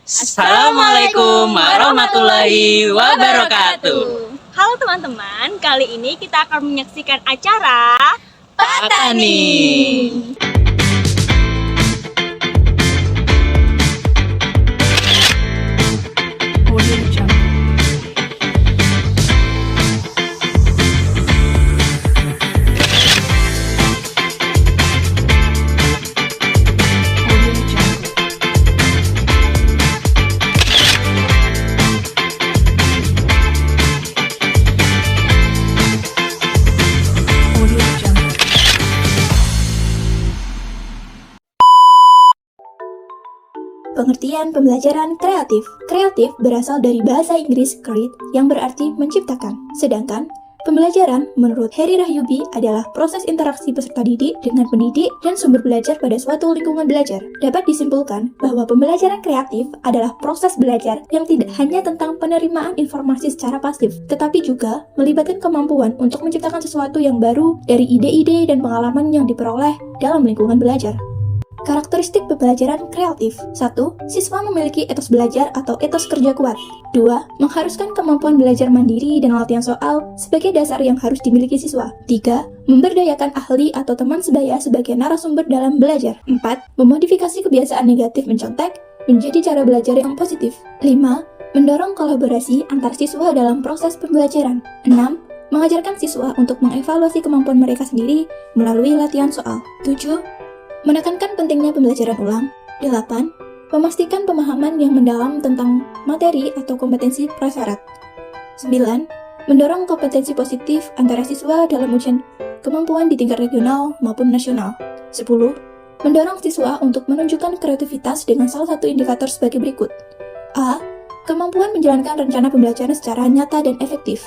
Assalamualaikum warahmatullahi wabarakatuh. Halo teman-teman, kali ini kita akan menyaksikan acara Patani. Pengertian pembelajaran kreatif. Kreatif berasal dari bahasa Inggris create yang berarti menciptakan. Sedangkan pembelajaran menurut Heri Rahyubi adalah proses interaksi peserta didik dengan pendidik dan sumber belajar pada suatu lingkungan belajar. Dapat disimpulkan bahwa pembelajaran kreatif adalah proses belajar yang tidak hanya tentang penerimaan informasi secara pasif, tetapi juga melibatkan kemampuan untuk menciptakan sesuatu yang baru dari ide-ide dan pengalaman yang diperoleh dalam lingkungan belajar. Karakteristik pembelajaran kreatif. 1. Siswa memiliki etos belajar atau etos kerja kuat. 2. Mengharuskan kemampuan belajar mandiri dan latihan soal sebagai dasar yang harus dimiliki siswa. 3. Memberdayakan ahli atau teman sebaya sebagai narasumber dalam belajar. 4. Memodifikasi kebiasaan negatif mencontek menjadi cara belajar yang positif. 5. Mendorong kolaborasi antar siswa dalam proses pembelajaran. 6. Mengajarkan siswa untuk mengevaluasi kemampuan mereka sendiri melalui latihan soal. 7. Menekankan pentingnya pembelajaran ulang. 8. Memastikan pemahaman yang mendalam tentang materi atau kompetensi prasyarat. 9. Mendorong kompetensi positif antara siswa dalam ujian kemampuan di tingkat regional maupun nasional. 10. Mendorong siswa untuk menunjukkan kreativitas dengan salah satu indikator sebagai berikut. A. Kemampuan menjalankan rencana pembelajaran secara nyata dan efektif.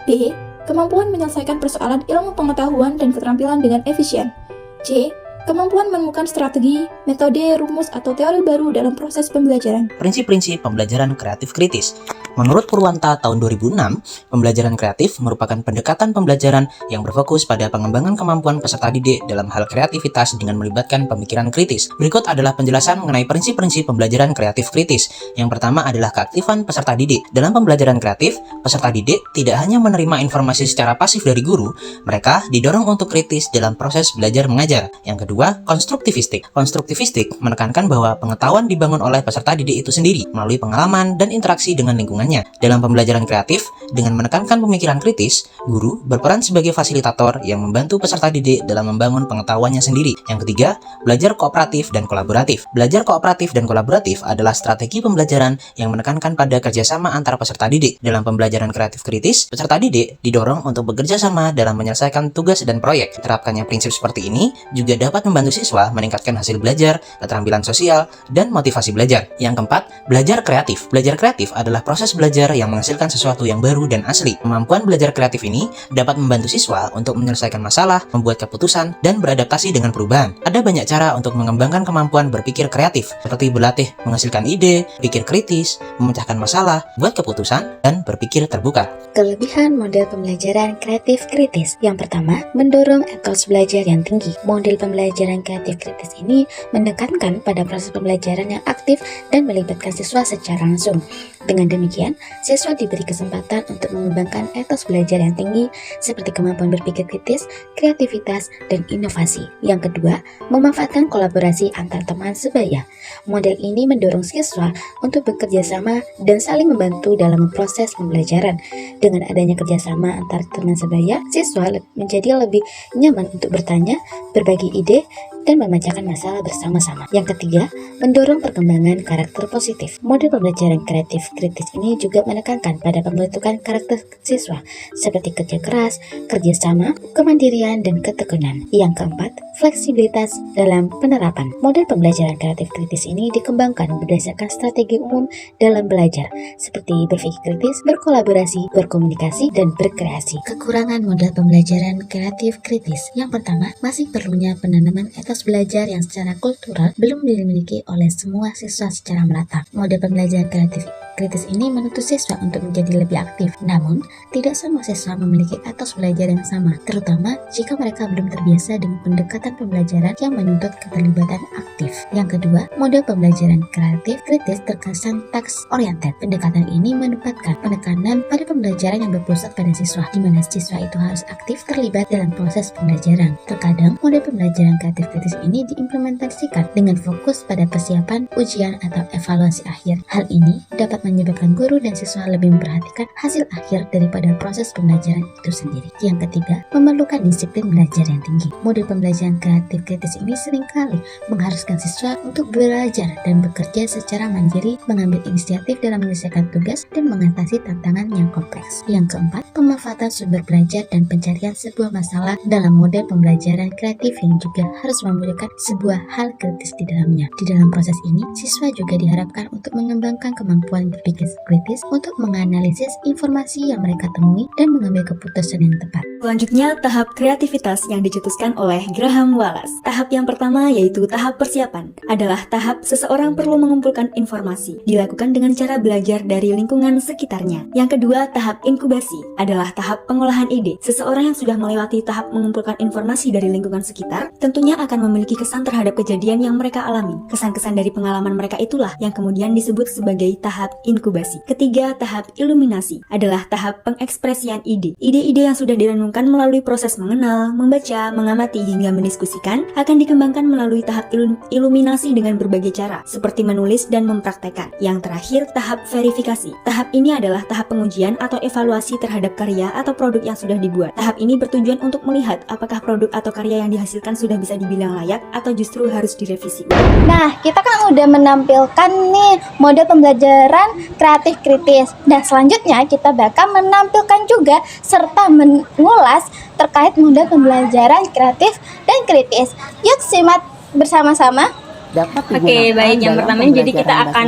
B. Kemampuan menyelesaikan persoalan ilmu pengetahuan dan keterampilan dengan efisien. C. Kemampuan menemukan strategi, metode, rumus, atau teori baru dalam proses pembelajaran. Prinsip-prinsip pembelajaran kreatif kritis. Menurut Purwanta tahun 2006, pembelajaran kreatif merupakan pendekatan pembelajaran yang berfokus pada pengembangan kemampuan peserta didik dalam hal kreativitas dengan melibatkan pemikiran kritis. Berikut adalah penjelasan mengenai prinsip-prinsip pembelajaran kreatif kritis. Yang pertama adalah keaktifan peserta didik. Dalam pembelajaran kreatif, peserta didik tidak hanya menerima informasi secara pasif dari guru, mereka didorong untuk kritis dalam proses belajar mengajar. Yang kedua, konstruktivistik. Konstruktivistik menekankan bahwa pengetahuan dibangun oleh peserta didik itu sendiri melalui pengalaman dan interaksi dengan lingkungan. Dalam pembelajaran kreatif, dengan menekankan pemikiran kritis, guru berperan sebagai fasilitator yang membantu peserta didik dalam membangun pengetahuannya sendiri. Yang ketiga, belajar kooperatif dan kolaboratif. Belajar kooperatif dan kolaboratif adalah strategi pembelajaran yang menekankan pada kerjasama antara peserta didik. Dalam pembelajaran kreatif kritis, peserta didik didorong untuk bekerja sama dalam menyelesaikan tugas dan proyek. Terapkannya prinsip seperti ini juga dapat membantu siswa meningkatkan hasil belajar, keterampilan sosial, dan motivasi belajar. Yang keempat, belajar kreatif. Belajar kreatif adalah proses belajar yang menghasilkan sesuatu yang baru dan asli. Kemampuan belajar kreatif ini dapat membantu siswa untuk menyelesaikan masalah, membuat keputusan, dan beradaptasi dengan perubahan. Ada banyak cara untuk mengembangkan kemampuan berpikir kreatif, seperti berlatih menghasilkan ide, pikir kritis, memecahkan masalah, buat keputusan, dan berpikir terbuka. Kelebihan model pembelajaran kreatif kritis. Yang pertama, mendorong etos belajar yang tinggi. Model pembelajaran kreatif kritis ini menekankan pada proses pembelajaran yang aktif dan melibatkan siswa secara langsung. Dengan demikian, siswa diberi kesempatan untuk mengembangkan etos belajar yang tinggi seperti kemampuan berpikir kritis, kreativitas, dan inovasi. Yang kedua, memanfaatkan kolaborasi antar teman sebaya. Model ini mendorong siswa untuk bekerja sama dan saling membantu dalam proses pembelajaran. Dengan adanya kerjasama antar teman sebaya, siswa menjadi lebih nyaman untuk bertanya, berbagi ide, dan memecahkan masalah bersama-sama. Yang ketiga, mendorong perkembangan karakter positif. Model pembelajaran kreatif kritis ini juga menekankan pada pembentukan karakter siswa seperti kerja keras, kerjasama, kemandirian, dan ketekunan. Yang keempat, fleksibilitas dalam penerapan. Model pembelajaran kreatif kritis ini dikembangkan berdasarkan strategi umum dalam belajar seperti berpikir kritis, berkolaborasi, berkomunikasi, dan berkreasi. Kekurangan model pembelajaran kreatif kritis. Yang pertama, masih perlunya penanaman etos belajar yang secara kultural belum dimiliki oleh semua siswa secara merata. Model pembelajaran kreatif kritis ini menuntut siswa untuk menjadi lebih aktif. Namun, tidak semua siswa memiliki etos belajar yang sama, terutama jika mereka belum terbiasa dengan pendekatan pembelajaran yang menuntut keterlibatan aktif. Yang kedua, model pembelajaran kreatif kritis terkesan task oriented. Pendekatan ini menempatkan penekanan pada pembelajaran yang berpusat pada siswa, di mana siswa itu harus aktif terlibat dalam proses pembelajaran. Terkadang, model pembelajaran kreatif kritis ini diimplementasikan dengan fokus pada persiapan, ujian, atau evaluasi akhir. Hal ini dapat menyebabkan guru dan siswa lebih memperhatikan hasil akhir daripada proses pembelajaran itu sendiri. Yang ketiga, memerlukan disiplin belajar yang tinggi. Model pembelajaran kreatif kritis ini seringkali mengharuskan siswa untuk belajar dan bekerja secara mandiri, mengambil inisiatif dalam menyelesaikan tugas, dan mengatasi tantangan yang kompleks. Yang keempat, pemanfaatan sumber belajar dan pencarian sebuah masalah dalam model pembelajaran kreatif yang juga harus memiliki sebuah hal kritis di dalamnya. Di dalam proses ini, siswa juga diharapkan untuk mengembangkan kemampuan berpikir kritis untuk menganalisis informasi yang mereka temui dan mengambil keputusan yang tepat. Selanjutnya, tahap kreativitas yang dicetuskan oleh Graham Wallace. Tahap yang pertama yaitu tahap persiapan. Adalah tahap seseorang perlu mengumpulkan informasi. Dilakukan dengan cara belajar dari lingkungan sekitarnya. Yang kedua, tahap inkubasi. Adalah tahap pengolahan ide. Seseorang yang sudah melewati tahap mengumpulkan informasi dari lingkungan sekitar, tentunya akan memiliki kesan terhadap kejadian yang mereka alami. Kesan-kesan dari pengalaman mereka itulah yang kemudian disebut sebagai tahap inkubasi. Ketiga, tahap iluminasi. Adalah tahap pengekspresian ide. Ide-ide yang sudah direnungkan melalui proses mengenal, membaca, mengamati, hingga mendiskusikan akan dikembangkan melalui tahap iluminasi dengan berbagai cara, seperti menulis dan mempraktekkan. Yang terakhir, tahap verifikasi. Tahap ini adalah tahap pengujian atau evaluasi terhadap karya atau produk yang sudah dibuat. Tahap ini bertujuan untuk melihat apakah produk atau karya yang dihasilkan sudah bisa dibilang layak atau justru harus direvisi. Nah, kita kan udah menampilkan nih model pembelajaran kreatif kritis. Dan selanjutnya kita bakal menampilkan juga serta mengulas terkait model pembelajaran kreatif dan kritis. Yuk simak bersama-sama. Oke, baik. Yang pertama ini jadi kita akan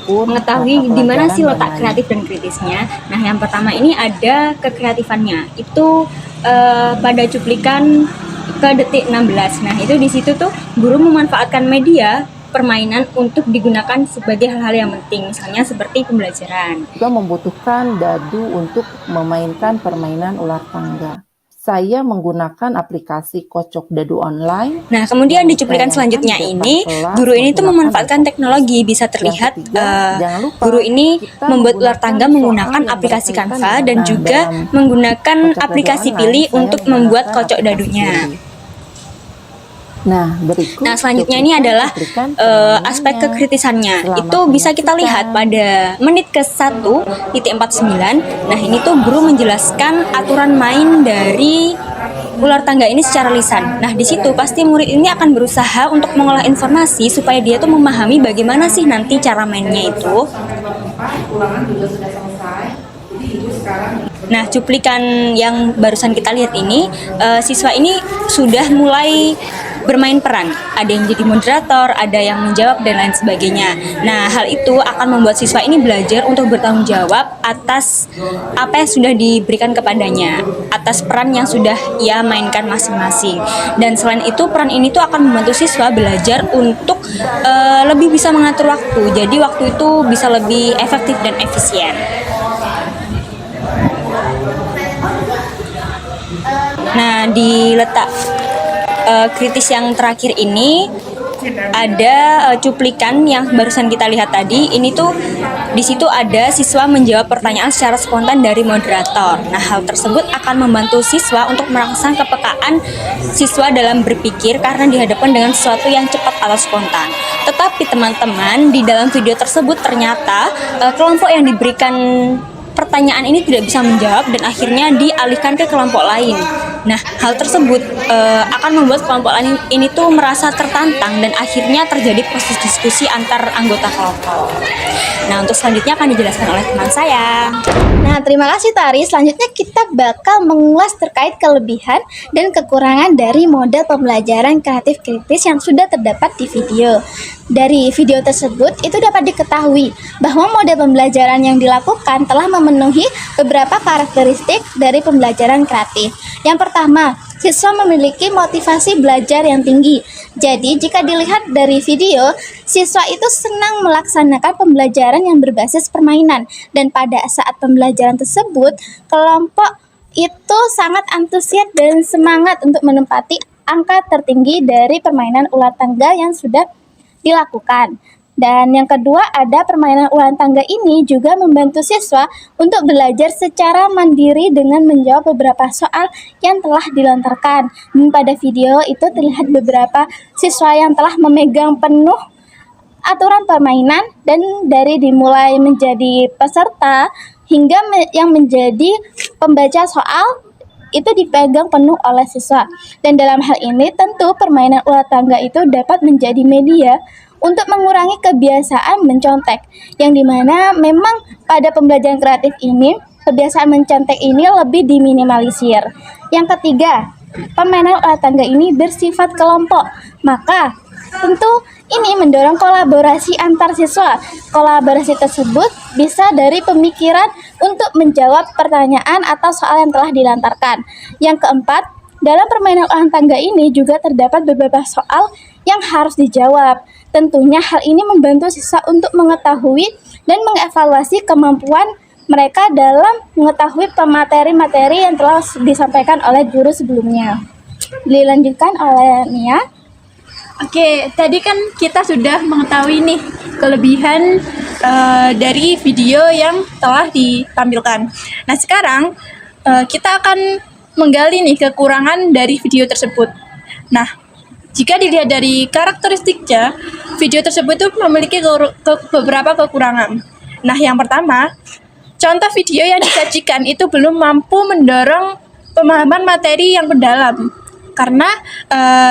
mengetahui di mana sih letak kreatif dan kritisnya. Nah, yang pertama ini ada kekreatifannya. Itu pada cuplikan ke detik 16. Nah, itu di situ tuh guru memanfaatkan media permainan untuk digunakan sebagai hal-hal yang penting, misalnya seperti pembelajaran. Juga membutuhkan dadu untuk memainkan permainan ular tangga. Saya menggunakan aplikasi Kocok Dadu online. Nah, kemudian di cuplikan selanjutnya ini, guru ini tuh memanfaatkan teknologi. Bisa terlihat guru ini membuat ular tangga menggunakan aplikasi Canva dan juga menggunakan aplikasi Pilih untuk membuat kocok dadunya. Nah, selanjutnya ini adalah aspek kekritisannya. Itu bisa kita lihat pada menit ke 1:49. Nah, ini tuh guru menjelaskan aturan main dari ular tangga ini secara lisan. Nah, di situ pasti murid ini akan berusaha untuk mengolah informasi supaya dia tuh memahami bagaimana sih nanti cara mainnya itu. Nah, cuplikan yang barusan kita lihat ini, siswa ini sudah mulai bermain peran. Ada yang jadi moderator, ada yang menjawab, dan lain sebagainya. Nah, hal itu akan membuat siswa ini belajar untuk bertanggung jawab atas apa yang sudah diberikan kepadanya, atas peran yang sudah ia mainkan masing-masing. Dan selain itu, peran ini tuh akan membantu siswa belajar untuk lebih bisa mengatur waktu. Jadi waktu itu bisa lebih efektif dan efisien. Nah, di letak kritis yang terakhir ini ada cuplikan yang barusan kita lihat tadi. Ini tuh di situ ada siswa menjawab pertanyaan secara spontan dari moderator. Nah, hal tersebut akan membantu siswa untuk merangsang kepekaan siswa dalam berpikir karena dihadapkan dengan sesuatu yang cepat atau spontan. Tetapi teman-teman, di dalam video tersebut ternyata kelompok yang diberikan pertanyaan ini tidak bisa menjawab dan akhirnya dialihkan ke kelompok lain. Nah, hal tersebut akan membuat kelompok lain ini tuh merasa tertantang dan akhirnya terjadi proses diskusi antar anggota kelompok. Nah, untuk selanjutnya akan dijelaskan oleh teman saya. Nah, terima kasih Tari. Selanjutnya kita bakal mengulas terkait kelebihan dan kekurangan dari model pembelajaran kreatif kritis yang sudah terdapat di video. Dari video tersebut, itu dapat diketahui bahwa model pembelajaran yang dilakukan telah memenuhi beberapa karakteristik dari pembelajaran kreatif. Yang pertama pertama, siswa memiliki motivasi belajar yang tinggi. Jadi, jika dilihat dari video, siswa itu senang melaksanakan pembelajaran yang berbasis permainan. Dan pada saat pembelajaran tersebut, kelompok itu sangat antusias dan semangat untuk menempati angka tertinggi dari permainan ular tangga yang sudah dilakukan. Dan yang kedua, ada permainan ular tangga ini juga membantu siswa untuk belajar secara mandiri dengan menjawab beberapa soal yang telah dilontarkan. Dan pada video itu terlihat beberapa siswa yang telah memegang penuh aturan permainan, dan dari dimulai menjadi peserta hingga yang menjadi pembaca soal itu dipegang penuh oleh siswa. Dan dalam hal ini tentu permainan ular tangga itu dapat menjadi media untuk mengurangi kebiasaan mencontek, yang dimana memang pada pembelajaran kreatif ini kebiasaan mencontek ini lebih diminimalisir. Yang ketiga, permainan ular tangga ini bersifat kelompok, maka tentu ini mendorong kolaborasi antar siswa. Kolaborasi tersebut bisa dari pemikiran untuk menjawab pertanyaan atau soal yang telah dilantarkan. Yang keempat, dalam permainan ular tangga ini juga terdapat beberapa soal yang harus dijawab. Tentunya hal ini membantu siswa untuk mengetahui dan mengevaluasi kemampuan mereka dalam mengetahui materi-materi yang telah disampaikan oleh guru sebelumnya. Dilanjutkan oleh Nia. Oke, tadi kan kita sudah mengetahui nih kelebihan dari video yang telah ditampilkan. Nah, sekarang kita akan menggali nih kekurangan dari video tersebut. Nah, jika dilihat dari karakteristiknya, video tersebut itu memiliki beberapa kekurangan. Nah, yang pertama, contoh video yang disajikan itu belum mampu mendorong pemahaman materi yang mendalam. Karena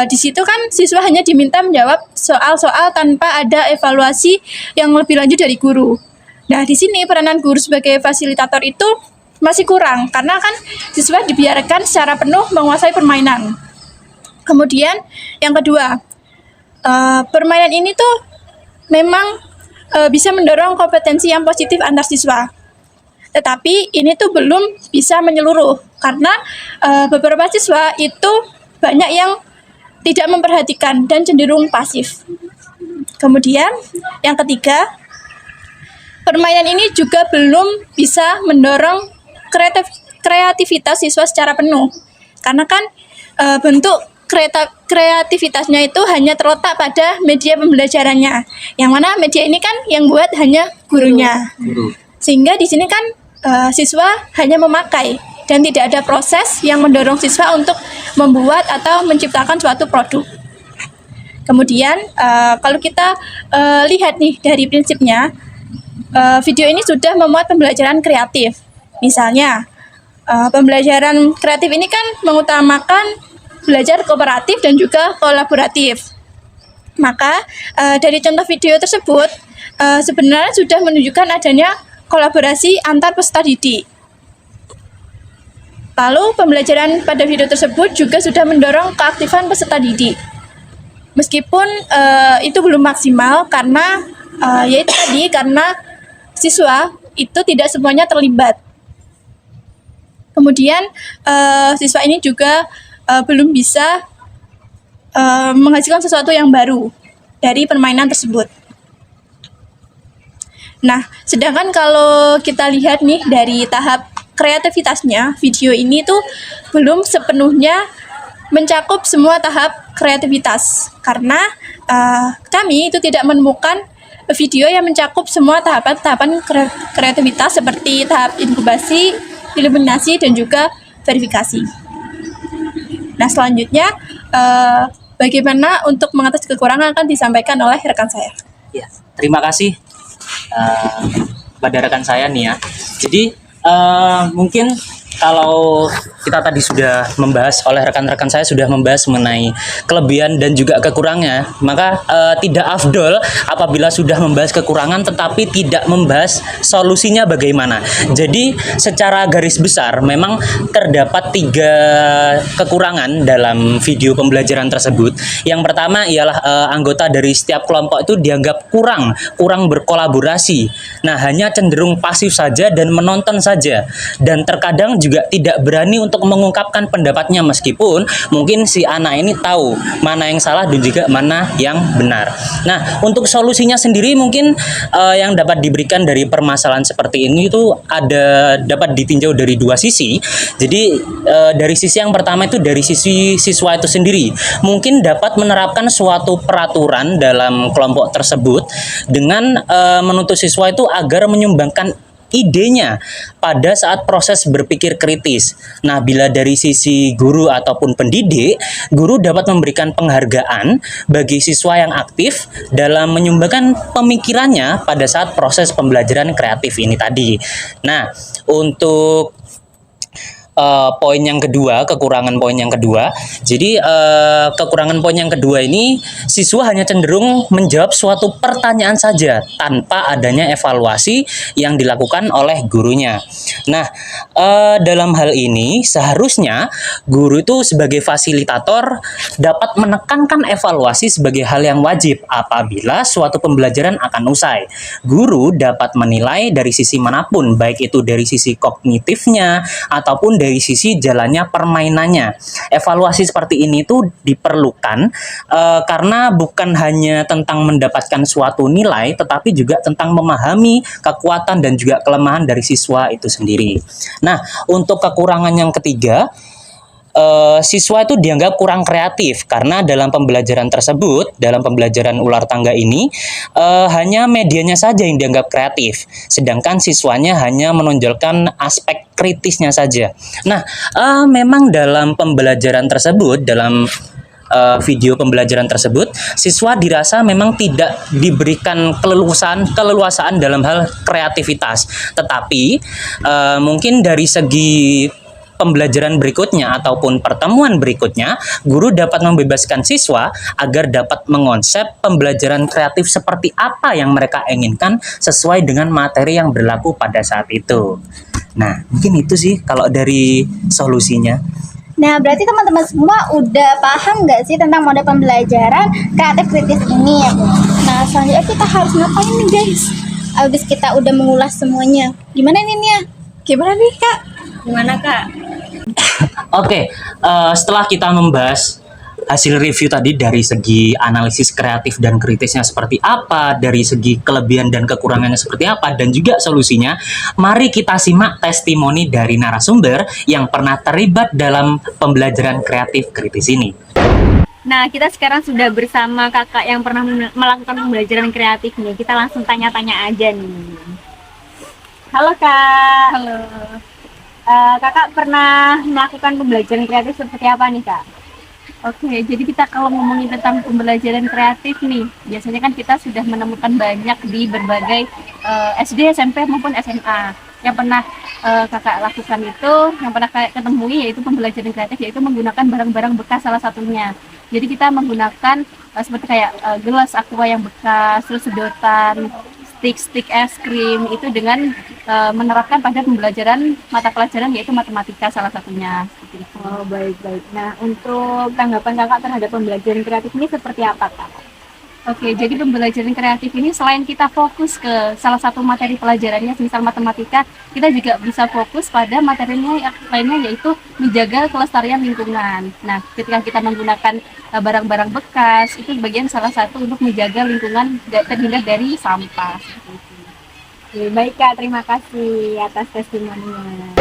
di situ kan siswa hanya diminta menjawab soal-soal tanpa ada evaluasi yang lebih lanjut dari guru. Nah, di sini peranan guru sebagai fasilitator itu masih kurang, karena kan siswa dibiarkan secara penuh menguasai permainan. Kemudian yang kedua, permainan ini tuh memang bisa mendorong kompetensi yang positif antar siswa. Tetapi ini tuh belum bisa menyeluruh, karena beberapa siswa itu banyak yang tidak memperhatikan dan cenderung pasif. Kemudian yang ketiga, permainan ini juga belum bisa mendorong kreativitas siswa secara penuh, karena kan bentuk kreativitasnya itu hanya terletak pada media pembelajarannya, yang mana media ini kan yang buat hanya gurunya. Sehingga di sini kan siswa hanya memakai dan tidak ada proses yang mendorong siswa untuk membuat atau menciptakan suatu produk. Kemudian kalau kita lihat nih dari prinsipnya, video ini sudah memuat pembelajaran kreatif. Misalnya pembelajaran kreatif ini kan mengutamakan belajar kooperatif dan juga kolaboratif. Maka dari contoh video tersebut sebenarnya sudah menunjukkan adanya kolaborasi antar peserta didik. Lalu pembelajaran pada video tersebut juga sudah mendorong keaktifan peserta didik. Meskipun itu belum maksimal karena yaitu tadi karena siswa itu tidak semuanya terlibat. Kemudian siswa ini juga belum bisa menghasilkan sesuatu yang baru dari permainan tersebut. Nah, sedangkan kalau kita lihat nih dari tahap kreativitasnya, video ini tuh belum sepenuhnya mencakup semua tahap kreativitas, karena kami itu tidak menemukan video yang mencakup semua tahapan kreativitas seperti tahap inkubasi, eliminasi, dan juga verifikasi. Nah, selanjutnya bagaimana untuk mengatasi kekurangan akan disampaikan oleh rekan saya. Ya, terima kasih pada rekan saya nih ya. Jadi mungkin kalau kita tadi sudah membahas, oleh rekan-rekan saya sudah membahas mengenai kelebihan dan juga kekurangannya, maka tidak afdol apabila sudah membahas kekurangan tetapi tidak membahas solusinya bagaimana. Jadi secara garis besar memang terdapat 3 kekurangan dalam video pembelajaran tersebut. Yang pertama ialah anggota dari setiap kelompok itu dianggap kurang berkolaborasi. Nah, hanya cenderung pasif saja dan menonton saja, dan terkadang juga tidak berani untuk mengungkapkan pendapatnya meskipun mungkin si anak ini tahu mana yang salah dan juga mana yang benar. Nah, untuk solusinya sendiri mungkin yang dapat diberikan dari permasalahan seperti ini itu dapat ditinjau dari dua sisi. Jadi dari sisi yang pertama itu dari sisi siswa itu sendiri, mungkin dapat menerapkan suatu peraturan dalam kelompok tersebut dengan menuntut siswa itu agar menyumbangkan idenya pada saat proses berpikir kritis. Nah, bila dari sisi guru ataupun pendidik, guru dapat memberikan penghargaan bagi siswa yang aktif dalam menyumbangkan pemikirannya pada saat proses pembelajaran kreatif ini tadi. Nah, untuk poin yang kedua, kekurangan poin yang kedua. Jadi kekurangan poin yang kedua ini, siswa hanya cenderung menjawab suatu pertanyaan saja tanpa adanya evaluasi yang dilakukan oleh gurunya. Nah, dalam hal ini seharusnya guru itu sebagai fasilitator dapat menekankan evaluasi sebagai hal yang wajib apabila suatu pembelajaran akan usai. Guru dapat menilai dari sisi manapun, baik itu dari sisi kognitifnya ataupun dari sisi jalannya permainannya. Evaluasi seperti ini tuh diperlukan karena bukan hanya tentang mendapatkan suatu nilai, tetapi juga tentang memahami kekuatan dan juga kelemahan dari siswa itu sendiri. Nah, untuk kekurangan yang ketiga, siswa itu dianggap kurang kreatif karena dalam pembelajaran tersebut, dalam pembelajaran ular tangga ini hanya medianya saja yang dianggap kreatif, sedangkan siswanya hanya menonjolkan aspek kritisnya saja. Nah, memang dalam pembelajaran tersebut, dalam video pembelajaran tersebut, siswa dirasa memang tidak diberikan keleluasaan dalam hal kreativitas, tetapi mungkin dari segi pembelajaran berikutnya ataupun pertemuan berikutnya, guru dapat membebaskan siswa agar dapat mengonsep pembelajaran kreatif seperti apa yang mereka inginkan sesuai dengan materi yang berlaku pada saat itu. Nah, mungkin itu sih kalau dari solusinya. Nah, berarti teman-teman semua udah paham nggak sih tentang mode pembelajaran kreatif kritis ini ya? Nah, selanjutnya kita harus ngapain nih guys? Abis kita udah mengulas semuanya, gimana nih Nia? Gimana nih Kak? Gimana Kak? Oke, setelah kita membahas hasil review tadi dari segi analisis kreatif dan kritisnya seperti apa, dari segi kelebihan dan kekurangannya seperti apa, dan juga solusinya, mari kita simak testimoni dari narasumber yang pernah terlibat dalam pembelajaran kreatif kritis ini. Nah, kita sekarang sudah bersama kakak yang pernah melakukan pembelajaran kreatif nih. Kita langsung tanya-tanya aja nih. Halo Kak. Halo. Kakak pernah melakukan pembelajaran kreatif seperti apa nih Kak? Oke, jadi kita kalau ngomongin tentang pembelajaran kreatif nih, biasanya kan kita sudah menemukan banyak di berbagai SD, SMP maupun SMA. Yang pernah kakak lakukan itu, yang pernah kakak ketemui yaitu pembelajaran kreatif, yaitu menggunakan barang-barang bekas salah satunya. Jadi kita menggunakan seperti kayak gelas aqua yang bekas, terus sedotan, stick es krim, itu dengan menerapkan pada pembelajaran mata pelajaran yaitu matematika salah satunya. Oh, baik-baik. Nah, untuk tanggapan kakak terhadap pembelajaran kreatif ini seperti apa Kak? Oke, jadi pembelajaran kreatif ini selain kita fokus ke salah satu materi pelajarannya, misal matematika, kita juga bisa fokus pada materinya lainnya, yaitu menjaga kelestarian lingkungan. Nah, ketika kita menggunakan barang-barang bekas, itu bagian salah satu untuk menjaga lingkungan terhindar dari sampah. Oke, baik Kak, terima kasih atas testimoninya.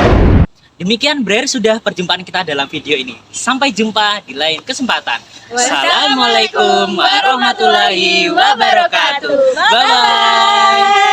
Demikian berakhir sudah perjumpaan kita dalam video ini. Sampai jumpa di lain kesempatan. Wassalamualaikum warahmatullahi wabarakatuh. Bye-bye.